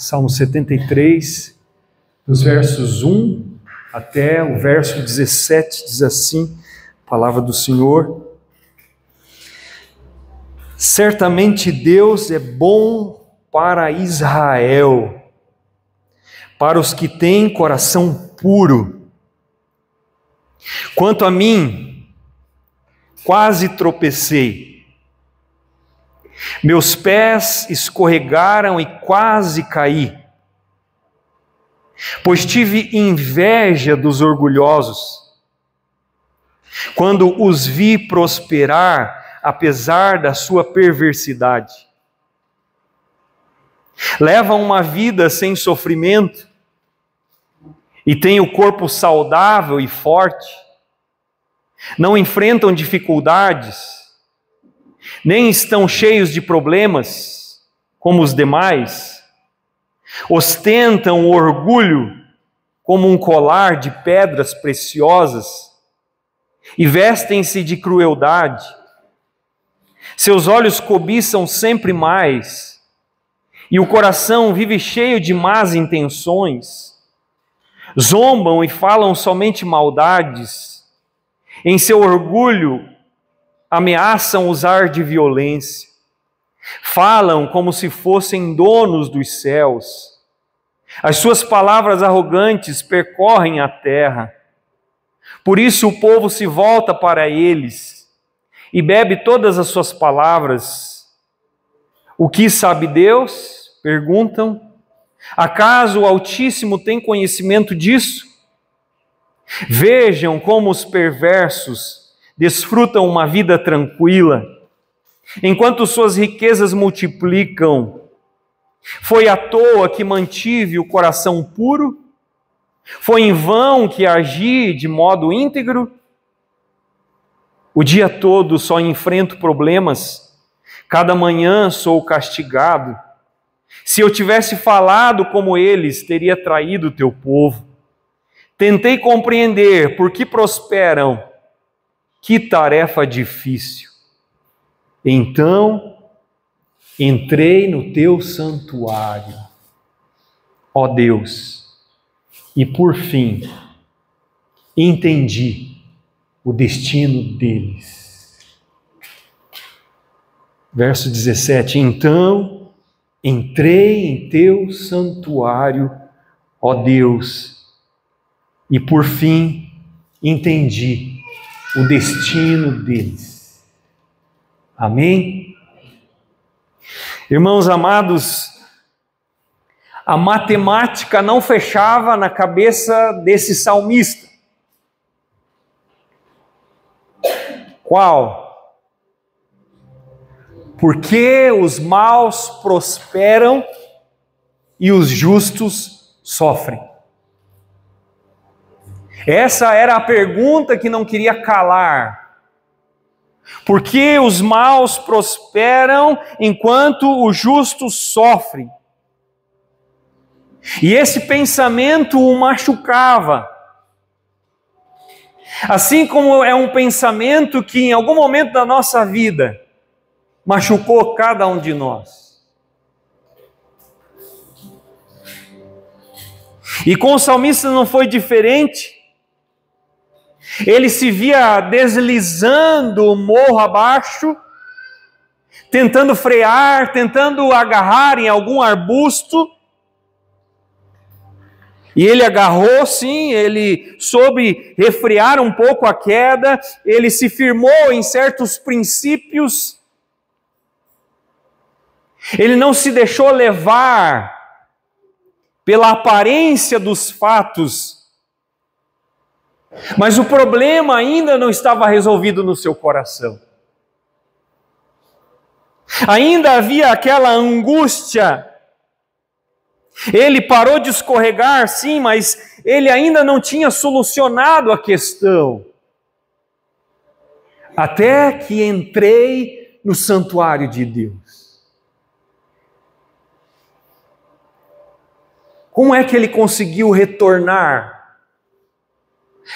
Salmo 73, dos versos 1 até o verso 17, diz assim, palavra do Senhor. Certamente Deus é bom para Israel, para os que têm coração puro. Quanto a mim, quase tropecei. Meus pés escorregaram e quase caí, pois tive inveja dos orgulhosos, quando os vi prosperar, apesar da sua perversidade. Levam uma vida sem sofrimento e têm o corpo saudável e forte, não enfrentam dificuldades, nem estão cheios de problemas, como os demais, ostentam o orgulho como um colar de pedras preciosas e vestem-se de crueldade. Seus olhos cobiçam sempre mais, e o coração vive cheio de más intenções. Zombam e falam somente maldades. Em seu orgulho, ameaçam usar de violência. Falam como se fossem donos dos céus. As suas palavras arrogantes percorrem a terra. Por isso o povo se volta para eles e bebe todas as suas palavras. O que sabe Deus? Perguntam. Acaso o Altíssimo tem conhecimento disso? Vejam como os perversos desfrutam uma vida tranquila, enquanto suas riquezas multiplicam. Foi à toa que mantive o coração puro? Foi em vão que agi de modo íntegro? O dia todo só enfrento problemas, cada manhã sou castigado. Se eu tivesse falado como eles, teria traído o teu povo. Tentei compreender por que prosperam. Que tarefa difícil. Então, entrei no teu santuário, ó Deus, e por fim, entendi o destino deles. Verso 17, então, entrei em teu santuário, ó Deus, e por fim, entendi o destino deles. Amém? Irmãos amados, a matemática não fechava na cabeça desse salmista. Qual? Porque os maus prosperam e os justos sofrem. Essa era a pergunta que não queria calar. Por que os maus prosperam enquanto os justos sofrem? E esse pensamento o machucava. Assim como é um pensamento que em algum momento da nossa vida machucou cada um de nós. E com o salmista não foi diferente. Ele se via deslizando morro abaixo, tentando frear, tentando agarrar em algum arbusto. E ele agarrou, sim, ele soube refrear um pouco a queda, ele se firmou em certos princípios. Ele não se deixou levar pela aparência dos fatos. Mas o problema ainda não estava resolvido no seu coração. Ainda havia aquela angústia. Ele parou de escorregar, sim, mas ele ainda não tinha solucionado a questão. Até que entrei no santuário de Deus. Como é que ele conseguiu retornar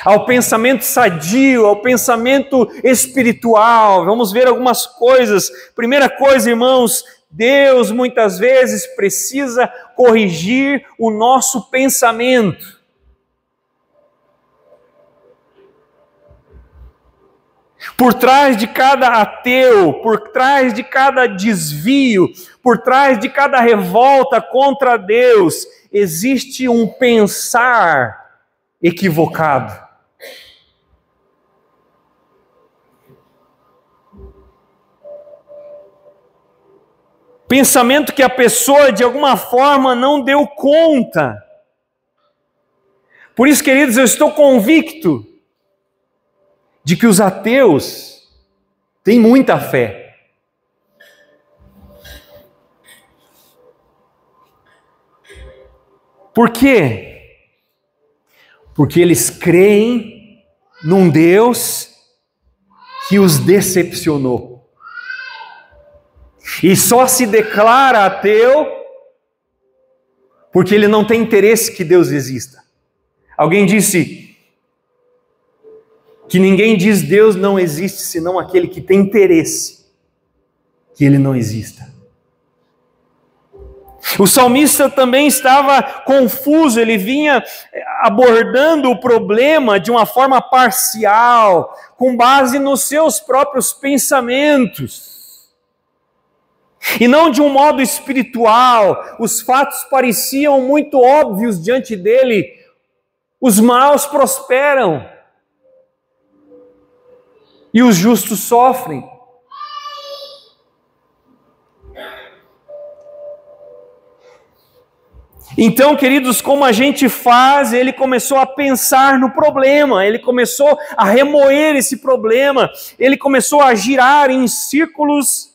ao pensamento sadio, ao pensamento espiritual? Vamos ver algumas coisas. Primeira coisa, irmãos, Deus muitas vezes precisa corrigir o nosso pensamento. Por trás de cada ateu, por trás de cada desvio, por trás de cada revolta contra Deus, existe um pensar equivocado. Pensamento que a pessoa de alguma forma não deu conta. Por isso, queridos, eu estou convicto de que os ateus têm muita fé. Por quê? Porque eles creem num Deus que os decepcionou. E só se declara ateu porque ele não tem interesse que Deus exista. Alguém disse que ninguém diz Deus não existe senão aquele que tem interesse que ele não exista. O salmista também estava confuso, ele vinha abordando o problema de uma forma parcial, com base nos seus próprios pensamentos. E não de um modo espiritual. Os fatos pareciam muito óbvios diante dele. Os maus prosperam e os justos sofrem. Então, queridos, como a gente faz? Ele começou a pensar no problema, ele começou a remoer esse problema, ele começou a girar em círculos,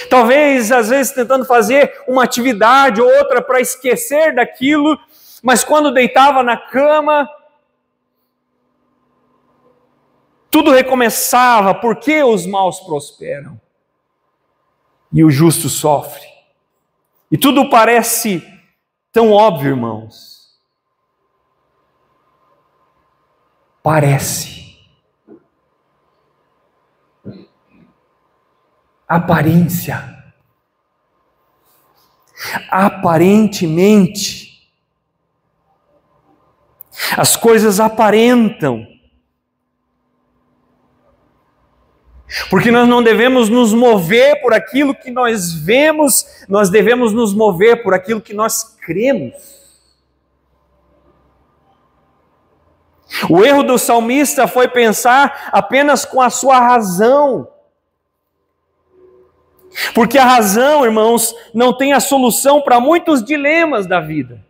talvez, às vezes, tentando fazer uma atividade ou outra para esquecer daquilo, mas quando deitava na cama, tudo recomeçava. Porque os maus prosperam e o justo sofre? E tudo parece tão óbvio, irmãos. Parece. Aparência. Aparentemente. As coisas aparentam. Porque nós não devemos nos mover por aquilo que nós vemos, nós devemos nos mover por aquilo que nós cremos. O erro do salmista foi pensar apenas com a sua razão. Porque a razão, irmãos, não tem a solução para muitos dilemas da vida.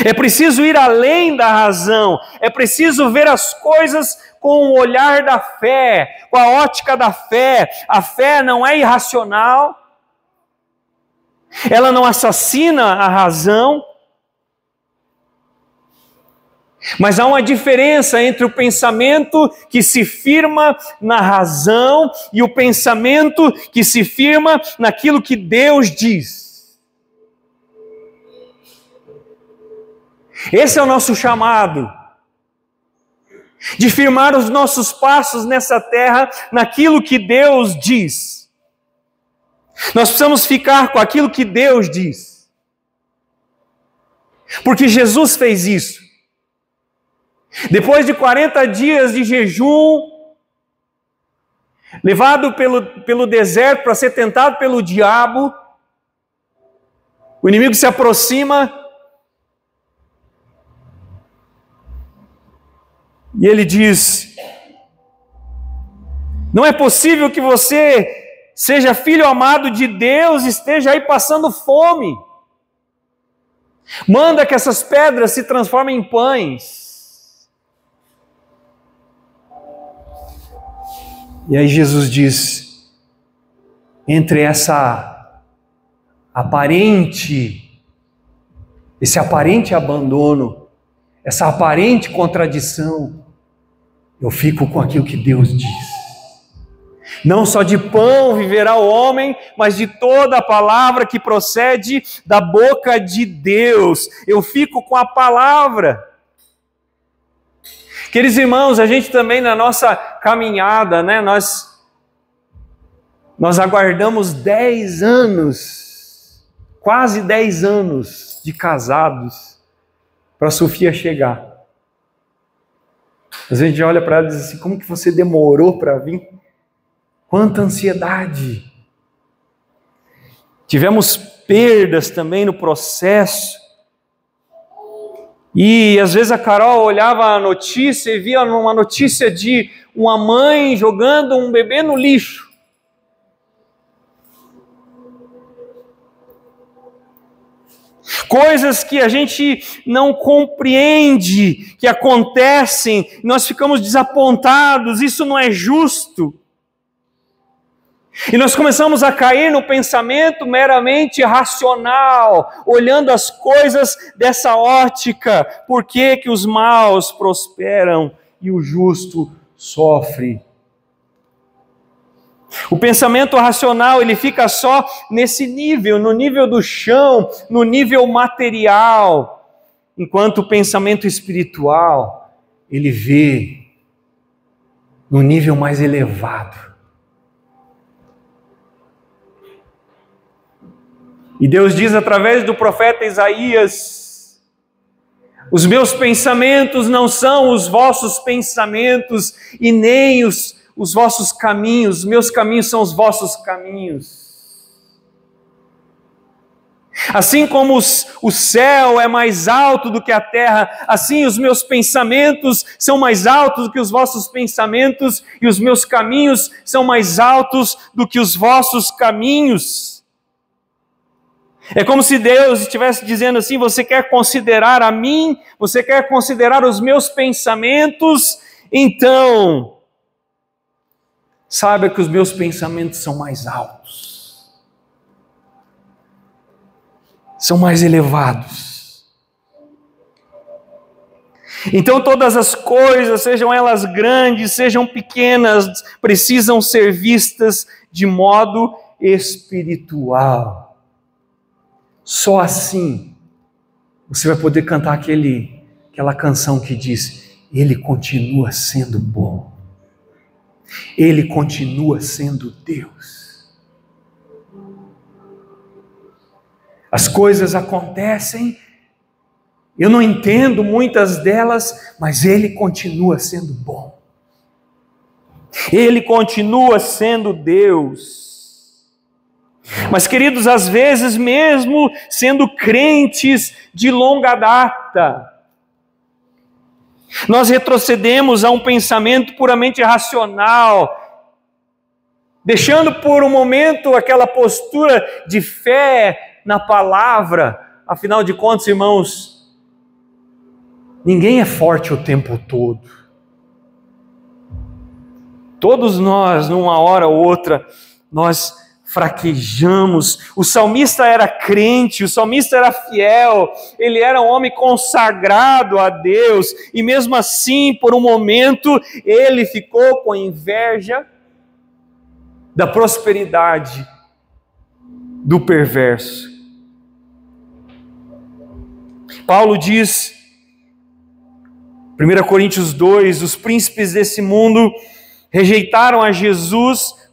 É preciso ir além da razão, é preciso ver as coisas com o olhar da fé, com a ótica da fé. A fé não é irracional, ela não assassina a razão, mas há uma diferença entre o pensamento que se firma na razão e o pensamento que se firma naquilo que Deus diz. Esse é o nosso chamado, de firmar os nossos passos nessa terra, naquilo que Deus diz. Nós precisamos ficar com aquilo que Deus diz, porque Jesus fez isso. Depois de 40 dias de jejum, levado pelo deserto para ser tentado pelo diabo, o inimigo se aproxima, e ele diz: não é possível que você seja filho amado de Deus e esteja aí passando fome. Manda que essas pedras se transformem em pães. E aí Jesus diz, entre esse aparente abandono, essa aparente contradição, eu fico com aquilo que Deus diz. Não só de pão viverá o homem, mas de toda a palavra que procede da boca de Deus. Eu fico com a palavra. Queridos irmãos, a gente também na nossa caminhada, né, nós aguardamos 10 anos, quase 10 anos de casados para a Sofia chegar. Às vezes a gente olha para ela e diz assim, como que você demorou para vir? Quanta ansiedade. Tivemos perdas também no processo. E às vezes a Carol olhava a notícia e via uma notícia de uma mãe jogando um bebê no lixo. Coisas que a gente não compreende, que acontecem, nós ficamos desapontados, isso não é justo. E nós começamos a cair no pensamento meramente racional, olhando as coisas dessa ótica. Por que que os maus prosperam e o justo sofre? O pensamento racional, ele fica só nesse nível, no nível do chão, no nível material, enquanto o pensamento espiritual, ele vê no nível mais elevado. E Deus diz através do profeta Isaías, os meus pensamentos não são os vossos pensamentos e nem os vossos caminhos, os meus caminhos são os vossos caminhos. Assim como o céu é mais alto do que a terra, assim os meus pensamentos são mais altos do que os vossos pensamentos e os meus caminhos são mais altos do que os vossos caminhos. É como se Deus estivesse dizendo assim, você quer considerar a mim, você quer considerar os meus pensamentos, então, saiba que os meus pensamentos são mais altos, são mais elevados. Então todas as coisas, sejam elas grandes, sejam pequenas, precisam ser vistas de modo espiritual. Só assim você vai poder cantar aquela canção que diz, Ele continua sendo bom, Ele continua sendo Deus. As coisas acontecem, eu não entendo muitas delas, mas Ele continua sendo bom, Ele continua sendo Deus. Mas, queridos, às vezes, mesmo sendo crentes de longa data, nós retrocedemos a um pensamento puramente racional, deixando por um momento aquela postura de fé na palavra. Afinal de contas, irmãos, ninguém é forte o tempo todo. Todos nós, numa hora ou outra, nós fraquejamos. O salmista era crente, o salmista era fiel, ele era um homem consagrado a Deus, e mesmo assim, por um momento, ele ficou com inveja da prosperidade do perverso. Paulo diz, 1 Coríntios 2, os príncipes desse mundo rejeitaram a Jesus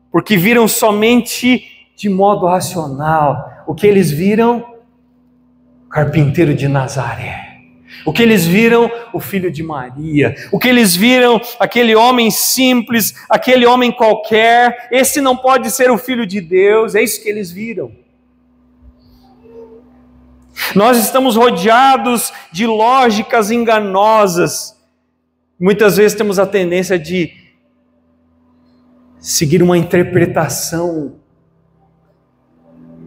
porque viram somente de modo racional. O que eles viram? O carpinteiro de Nazaré. O que eles viram? O filho de Maria. O que eles viram? Aquele homem simples, aquele homem qualquer. Esse não pode ser o filho de Deus. É isso que eles viram. Nós estamos rodeados de lógicas enganosas. Muitas vezes temos a tendência de seguir uma interpretação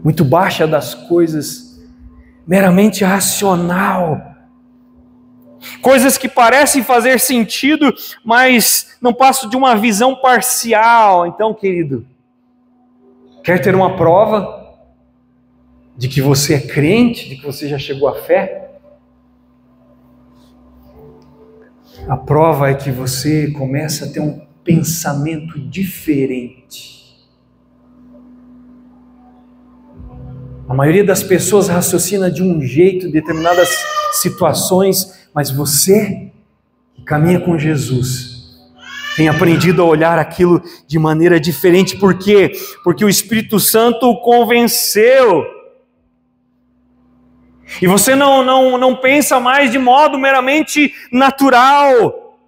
muito baixa das coisas, meramente racional. Coisas que parecem fazer sentido, mas não passam de uma visão parcial. Então, querido, quer ter uma prova de que você é crente, de que você já chegou à fé? A prova é que você começa a ter um pensamento diferente. A maioria das pessoas raciocina de um jeito em determinadas situações, mas você caminha com Jesus, tem aprendido a olhar aquilo de maneira diferente. Por quê? Porque o Espírito Santo o convenceu. E você não pensa mais de modo meramente natural.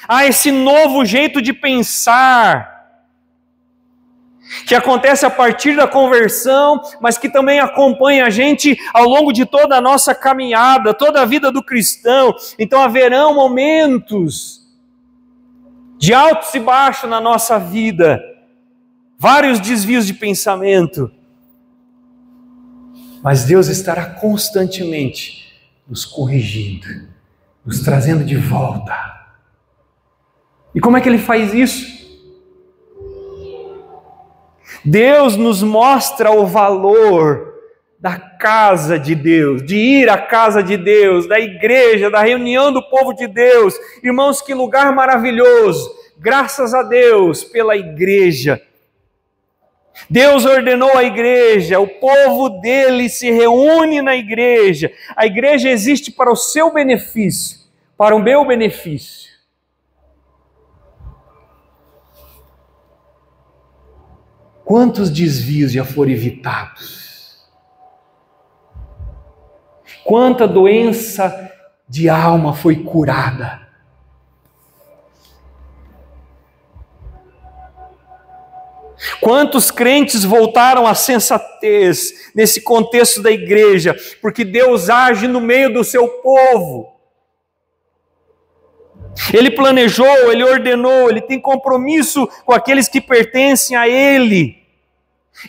Há esse novo jeito de pensar, que acontece a partir da conversão, mas que também acompanha a gente ao longo de toda a nossa caminhada, toda a vida do cristão. Então haverão momentos de altos e baixos na nossa vida, vários desvios de pensamento, mas Deus estará constantemente nos corrigindo, nos trazendo de volta. E como é que Ele faz isso? Deus nos mostra o valor da casa de Deus, de ir à casa de Deus, da igreja, da reunião do povo de Deus. Irmãos, que lugar maravilhoso! Graças a Deus pela igreja. Deus ordenou a igreja, o povo dele se reúne na igreja. A igreja existe para o seu benefício, para o meu benefício. Quantos desvios já foram evitados? Quanta doença de alma foi curada? Quantos crentes voltaram à sensatez nesse contexto da igreja? Porque Deus age no meio do seu povo. Ele planejou, Ele ordenou, Ele tem compromisso com aqueles que pertencem a Ele.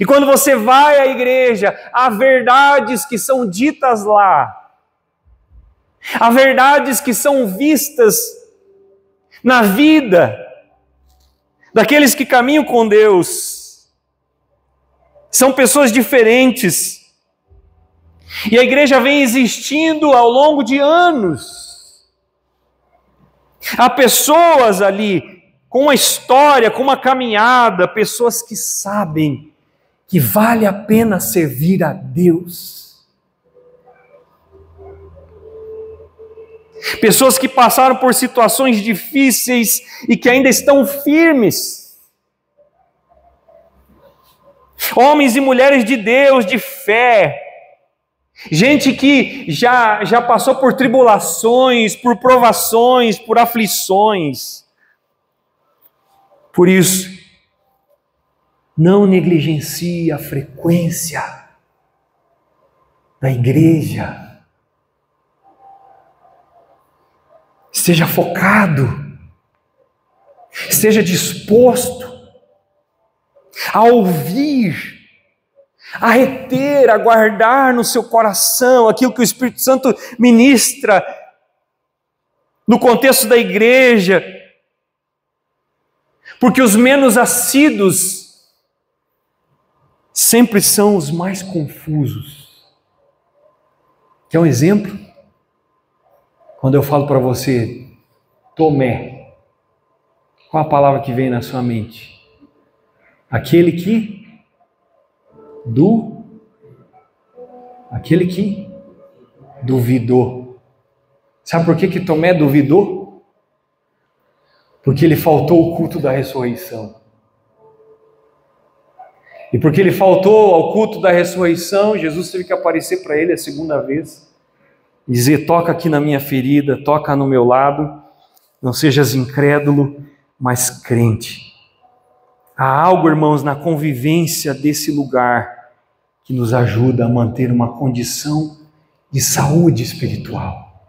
E quando você vai à igreja, há verdades que são ditas lá. Há verdades que são vistas na vida daqueles que caminham com Deus. São pessoas diferentes. E a igreja vem existindo ao longo de anos. Há pessoas ali com uma história, com uma caminhada, pessoas que sabem que vale a pena servir a Deus. Pessoas que passaram por situações difíceis e que ainda estão firmes. Homens e mulheres de Deus, de fé. Gente que já passou por tribulações, por provações, por aflições. Por isso, não negligencie a frequência da igreja. Esteja focado, esteja disposto a ouvir, a reter, a guardar no seu coração aquilo que o Espírito Santo ministra no contexto da igreja, porque os menos assíduos sempre são os mais confusos. Quer um exemplo? Quando eu falo para você, Tomé, qual a palavra que vem na sua mente? Aquele que duvidou. Sabe por que Tomé duvidou? Porque ele faltou o culto da ressurreição. E porque ele faltou ao culto da ressurreição, Jesus teve que aparecer para ele a segunda vez, e dizer: toca aqui na minha ferida, toca no meu lado, não sejas incrédulo, mas crente. Há algo, irmãos, na convivência desse lugar que nos ajuda a manter uma condição de saúde espiritual.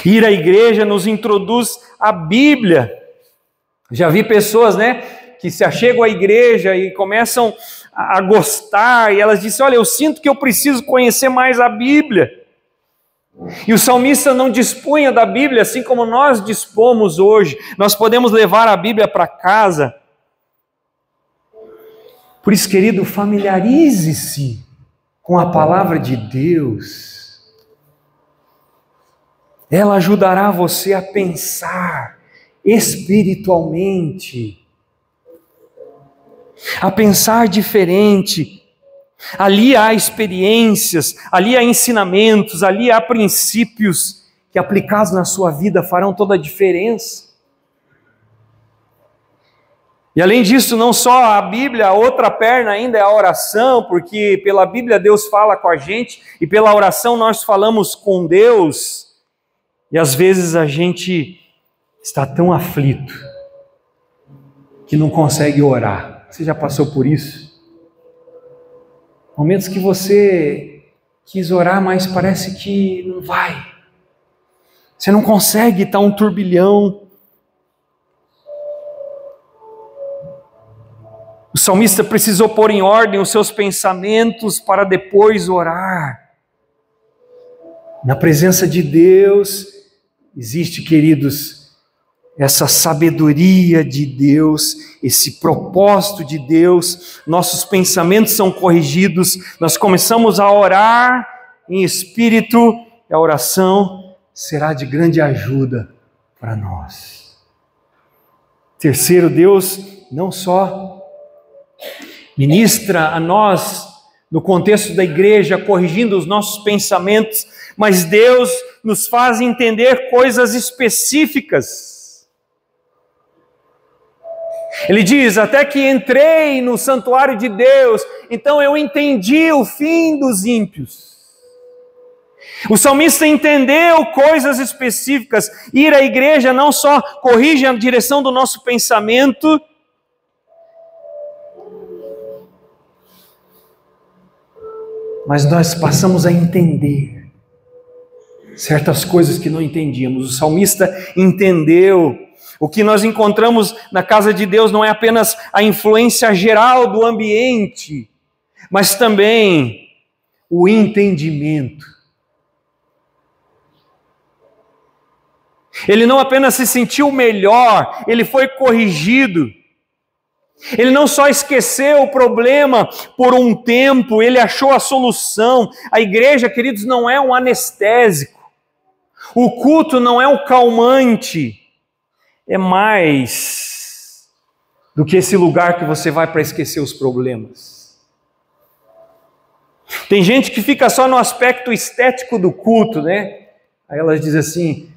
Ir à igreja nos introduz à Bíblia. Já vi pessoas, que se achegam à igreja e começam a gostar, e elas dizem: olha, eu sinto que eu preciso conhecer mais a Bíblia. E o salmista não dispunha da Bíblia assim como nós dispomos hoje. Nós podemos levar a Bíblia para casa. Por isso, querido, familiarize-se com a palavra de Deus. Ela ajudará você a pensar espiritualmente, a pensar diferente. Ali há experiências, ali há ensinamentos, ali há princípios que aplicados na sua vida farão toda a diferença. E além disso, não só a Bíblia, a outra perna ainda é a oração, porque pela Bíblia Deus fala com a gente e pela oração nós falamos com Deus. E às vezes a gente está tão aflito que não consegue orar. Você já passou por isso? Momentos que você quis orar, mas parece que não vai. Você não consegue, está um turbilhão. O salmista precisou pôr em ordem os seus pensamentos para depois orar. Na presença de Deus existe, queridos, essa sabedoria de Deus, esse propósito de Deus. Nossos pensamentos são corrigidos, nós começamos a orar em espírito e a oração será de grande ajuda para nós. Terceiro, Deus não só ministra a nós, no contexto da igreja, corrigindo os nossos pensamentos, mas Deus nos faz entender coisas específicas. Ele diz, até que entrei no santuário de Deus, então eu entendi o fim dos ímpios. O salmista entendeu coisas específicas. Ir à igreja não só corrige a direção do nosso pensamento, mas nós passamos a entender certas coisas que não entendíamos. O salmista entendeu. O que nós encontramos na casa de Deus não é apenas a influência geral do ambiente, mas também o entendimento. Ele não apenas se sentiu melhor, ele foi corrigido. Ele não só esqueceu o problema por um tempo, ele achou a solução. A igreja, queridos, não é um anestésico. O culto não é um calmante. É mais do que esse lugar que você vai para esquecer os problemas. Tem gente que fica só no aspecto estético do culto, né? Aí elas dizem assim,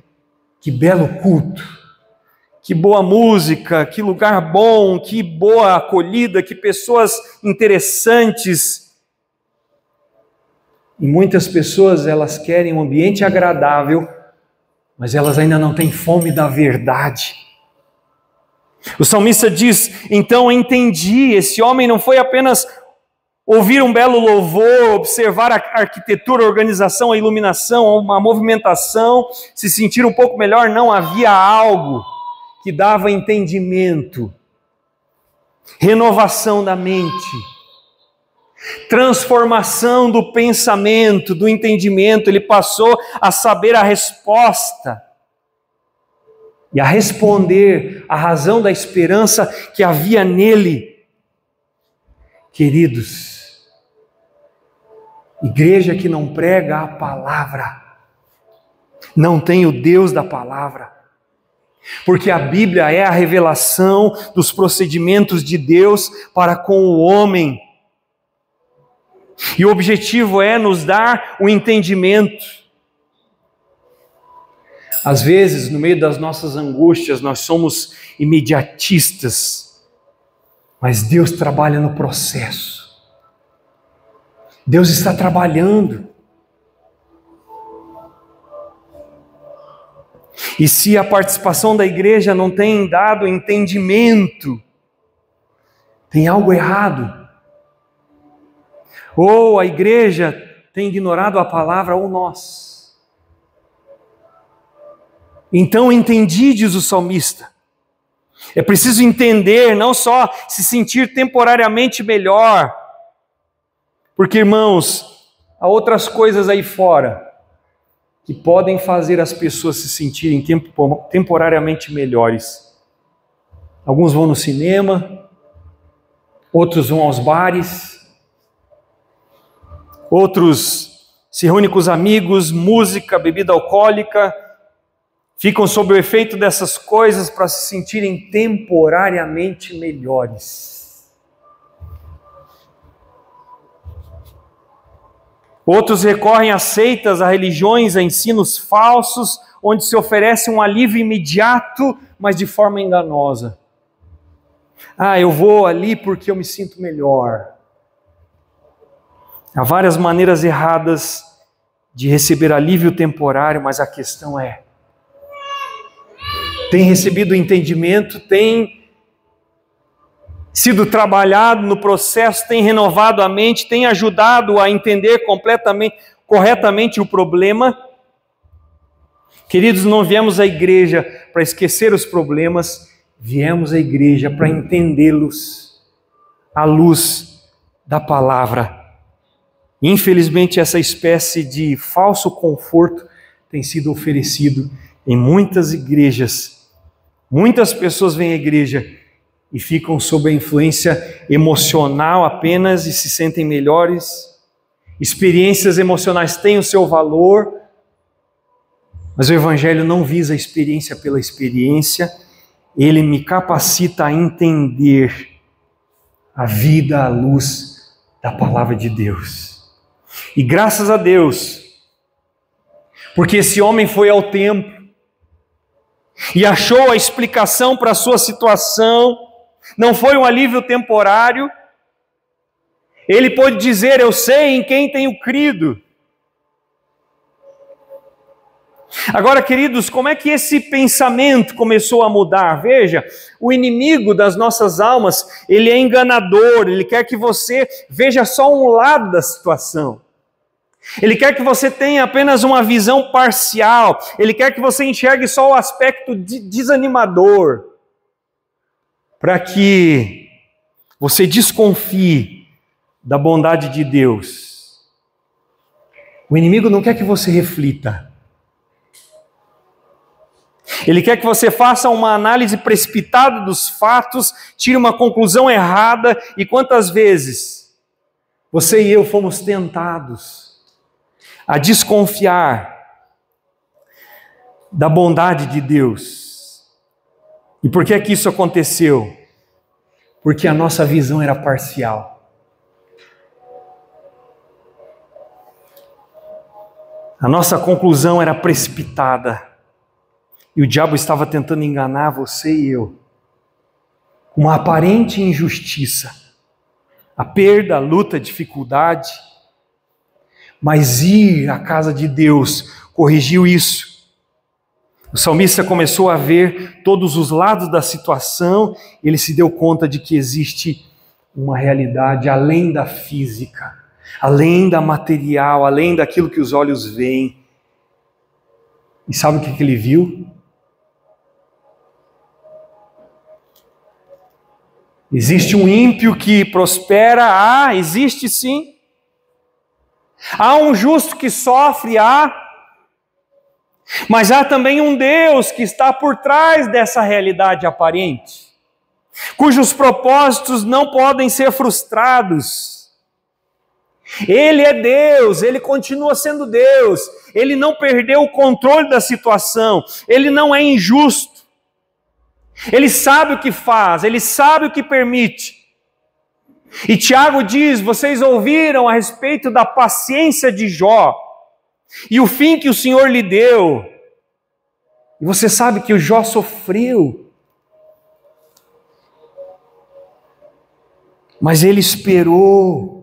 que belo culto, que boa música, que lugar bom, que boa acolhida, que pessoas interessantes. E muitas pessoas, elas querem um ambiente agradável, mas elas ainda não têm fome da verdade. O salmista diz, então entendi, esse homem não foi apenas ouvir um belo louvor, observar a arquitetura, a organização, a iluminação, uma movimentação, se sentir um pouco melhor, não, havia algo que dava entendimento, renovação da mente, transformação do pensamento, do entendimento. Ele passou a saber a resposta e a responder a razão da esperança que havia nele. Queridos, igreja que não prega a palavra, não tem o Deus da palavra, porque a Bíblia é a revelação dos procedimentos de Deus para com o homem, e o objetivo é nos dar o entendimento. Às vezes, no meio das nossas angústias, nós somos imediatistas, mas Deus trabalha no processo. Deus está trabalhando. E se a participação da igreja não tem dado entendimento, tem algo errado. Ou a igreja tem ignorado a palavra, ou nós. Então entendi, diz o salmista. É preciso entender, não só se sentir temporariamente melhor. Porque, irmãos, há outras coisas aí fora que podem fazer as pessoas se sentirem temporariamente melhores. Alguns vão no cinema, outros vão aos bares, outros se reúnem com os amigos, música, bebida alcoólica, ficam sob o efeito dessas coisas para se sentirem temporariamente melhores. Outros recorrem a seitas, a religiões, a ensinos falsos, onde se oferece um alívio imediato, mas de forma enganosa. Eu vou ali porque eu me sinto melhor. Há várias maneiras erradas de receber alívio temporário, mas a questão é: tem recebido o entendimento, tem sido trabalhado no processo, tem renovado a mente, tem ajudado a entender corretamente o problema? Queridos, não viemos à igreja para esquecer os problemas, viemos à igreja para entendê-los à luz da palavra. Infelizmente, essa espécie de falso conforto tem sido oferecido em muitas igrejas. Muitas pessoas vêm à igreja e ficam sob a influência emocional apenas e se sentem melhores. Experiências emocionais têm o seu valor, mas o Evangelho não visa a experiência pela experiência, ele me capacita a entender a vida à luz da palavra de Deus. E graças a Deus, porque esse homem foi ao templo e achou a explicação para a sua situação, não foi um alívio temporário, ele pôde dizer: eu sei em quem tenho crido. Agora, queridos, como é que esse pensamento começou a mudar? Veja, o inimigo das nossas almas, ele é enganador, ele quer que você veja só um lado da situação. Ele quer que você tenha apenas uma visão parcial, ele quer que você enxergue só o aspecto desanimador, para que você desconfie da bondade de Deus. O inimigo não quer que você reflita. Ele quer que você faça uma análise precipitada dos fatos, tire uma conclusão errada. E quantas vezes você e eu fomos tentados a desconfiar da bondade de Deus? E por que é que isso aconteceu? Porque a nossa visão era parcial. A nossa conclusão era precipitada. E o diabo estava tentando enganar você e eu, com uma aparente injustiça, a perda, a luta, a dificuldade. Mas ir à casa de Deus corrigiu isso. O salmista começou a ver todos os lados da situação, ele se deu conta de que existe uma realidade além da física, além da material, além daquilo que os olhos veem. E sabe o que ele viu? Existe um ímpio que prospera? Existe sim. Há um justo que sofre? Mas há também um Deus que está por trás dessa realidade aparente, cujos propósitos não podem ser frustrados. Ele é Deus, ele continua sendo Deus, ele não perdeu o controle da situação, ele não é injusto. Ele sabe o que faz, ele sabe o que permite. E Tiago diz: vocês ouviram a respeito da paciência de Jó e o fim que o Senhor lhe deu. E você sabe que o Jó sofreu, mas ele esperou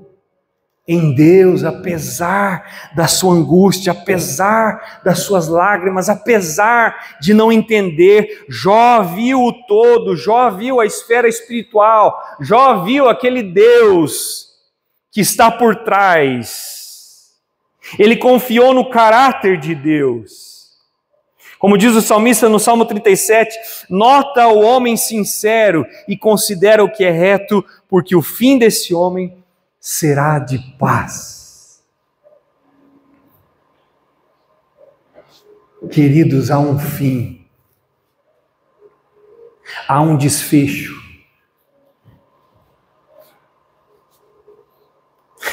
em Deus, apesar da sua angústia, apesar das suas lágrimas, apesar de não entender. Jó viu o todo, Jó viu a esfera espiritual, Jó viu aquele Deus que está por trás. Ele confiou no caráter de Deus. Como diz o salmista no Salmo 37, nota o homem sincero e considera o que é reto, porque o fim desse homem será de paz. Queridos, há um fim, há um desfecho.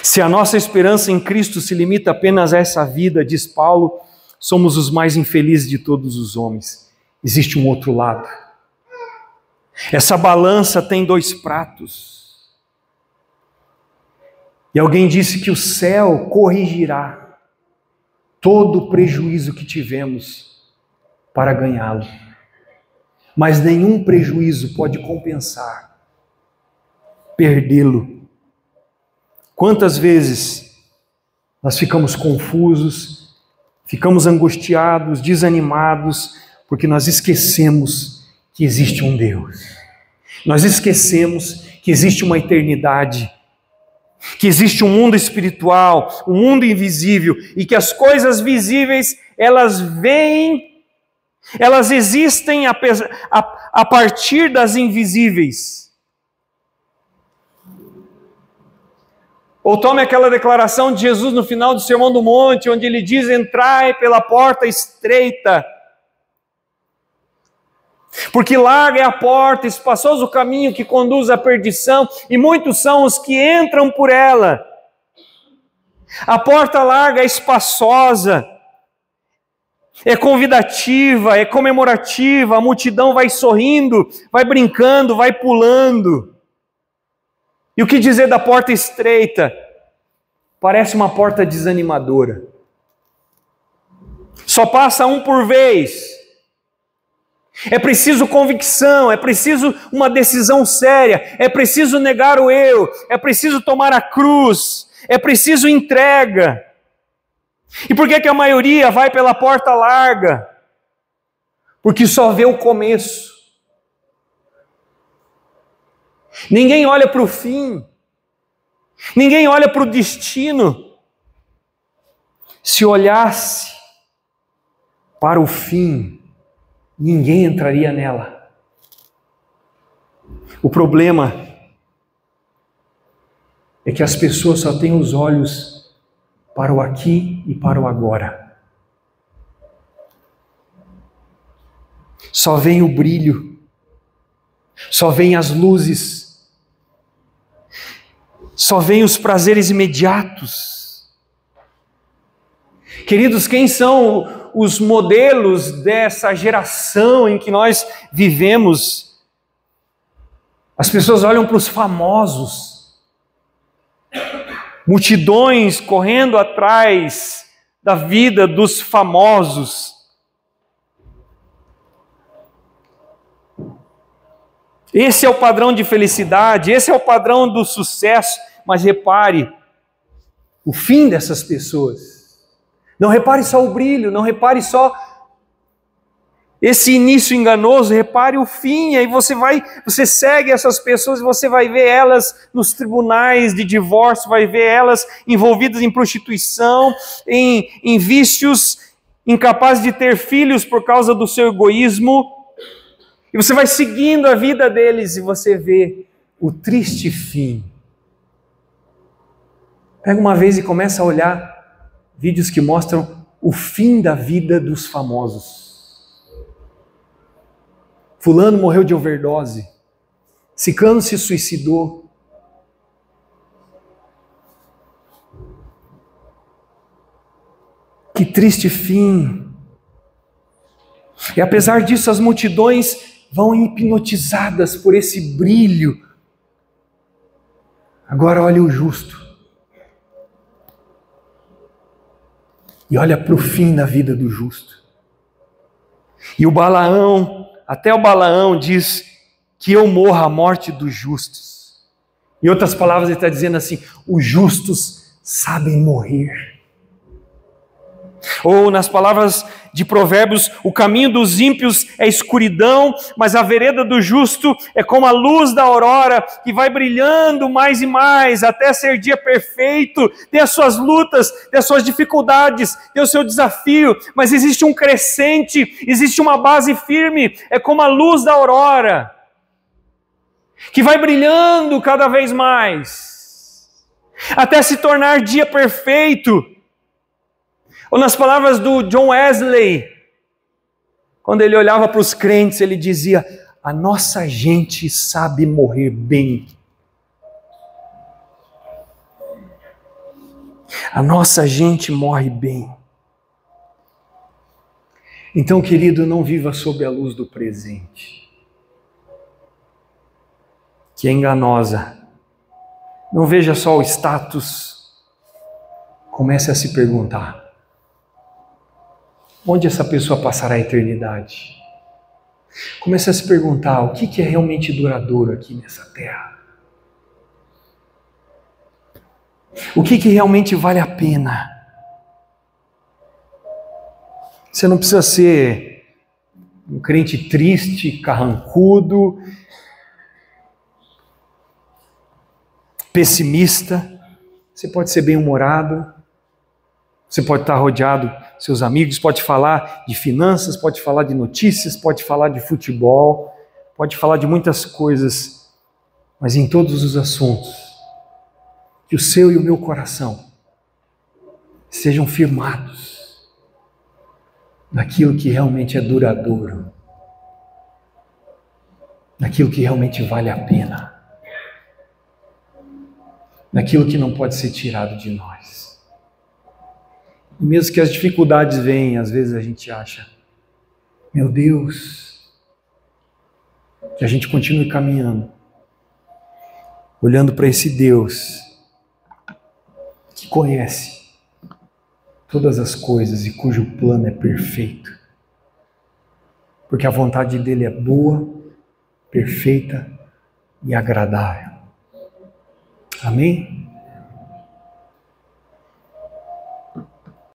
Se a nossa esperança em Cristo se limita apenas a essa vida, diz Paulo, somos os mais infelizes de todos os homens. Existe um outro lado. Essa balança tem dois pratos. E alguém disse que o céu corrigirá todo o prejuízo que tivemos para ganhá-lo. Mas nenhum prejuízo pode compensar perdê-lo. Quantas vezes nós ficamos confusos, ficamos angustiados, desanimados, porque nós esquecemos que existe um Deus. Nós esquecemos que existe uma eternidade, que existe um mundo espiritual, um mundo invisível, e que as coisas visíveis, elas vêm, elas existem a partir das invisíveis. Ou tome aquela declaração de Jesus no final do Sermão do Monte, onde ele diz: entrai pela porta estreita, porque larga é a porta, espaçoso o caminho que conduz à perdição, e muitos são os que entram por ela. A porta larga é espaçosa, é convidativa, é comemorativa, a multidão vai sorrindo, vai brincando, vai pulando. E o que dizer da porta estreita? Parece uma porta desanimadora. Só passa um por vez. É preciso convicção, é preciso uma decisão séria, é preciso negar o eu, é preciso tomar a cruz, é preciso entrega. E por que a maioria vai pela porta larga? Porque só vê o começo. Ninguém olha para o fim, ninguém olha para o destino. Se olhasse para o fim, ninguém entraria nela. O problema é que as pessoas só têm os olhos para o aqui e para o agora. Só vem o brilho, só vem as luzes, só vem os prazeres imediatos. Queridos, quem são os modelos dessa geração em que nós vivemos? As pessoas olham para os famosos, multidões correndo atrás da vida dos famosos. Esse é o padrão de felicidade, esse é o padrão do sucesso. Mas repare o fim dessas pessoas. Não repare só o brilho, não repare só esse início enganoso, repare o fim. Aí você segue essas pessoas e você vai ver elas nos tribunais de divórcio, vai ver elas envolvidas em prostituição, em vícios, incapazes de ter filhos por causa do seu egoísmo. E você vai seguindo a vida deles e você vê o triste fim. Pega uma vez e começa a olhar vídeos que mostram o fim da vida dos famosos. Fulano morreu de overdose. Ciclano se suicidou. Que triste fim. E apesar disso, as multidões vão hipnotizadas por esse brilho. Agora olha o justo. E olha para o fim da vida do justo. E o Balaão, até o Balaão diz que eu morra a morte dos justos. Em outras palavras, ele está dizendo assim: os justos sabem morrer. Ou nas palavras de Provérbios, o caminho dos ímpios é escuridão, mas a vereda do justo é como a luz da aurora, que vai brilhando mais e mais, até ser dia perfeito. Tem as suas lutas, tem as suas dificuldades, tem o seu desafio, mas existe um crescente, existe uma base firme, é como a luz da aurora, que vai brilhando cada vez mais, até se tornar dia perfeito. Ou nas palavras do John Wesley, quando ele olhava para os crentes, ele dizia: a nossa gente sabe morrer bem. A nossa gente morre bem. Então, querido, não viva sob a luz do presente, que é enganosa. Não veja só o status. Comece a se perguntar: Onde essa pessoa passará a eternidade? Comece a se perguntar o que é realmente duradouro aqui nessa terra. O que realmente vale a pena? Você não precisa ser um crente triste, carrancudo, pessimista. Você pode ser bem-humorado. Você pode estar rodeado dos seus amigos, pode falar de finanças, pode falar de notícias, pode falar de futebol, pode falar de muitas coisas, mas em todos os assuntos, que o seu e o meu coração sejam firmados naquilo que realmente é duradouro, naquilo que realmente vale a pena, naquilo que não pode ser tirado de nós. E mesmo que as dificuldades venham, às vezes a gente acha, meu Deus, que a gente continue caminhando, olhando para esse Deus que conhece todas as coisas e cujo plano é perfeito. Porque a vontade dele é boa, perfeita e agradável. Amém?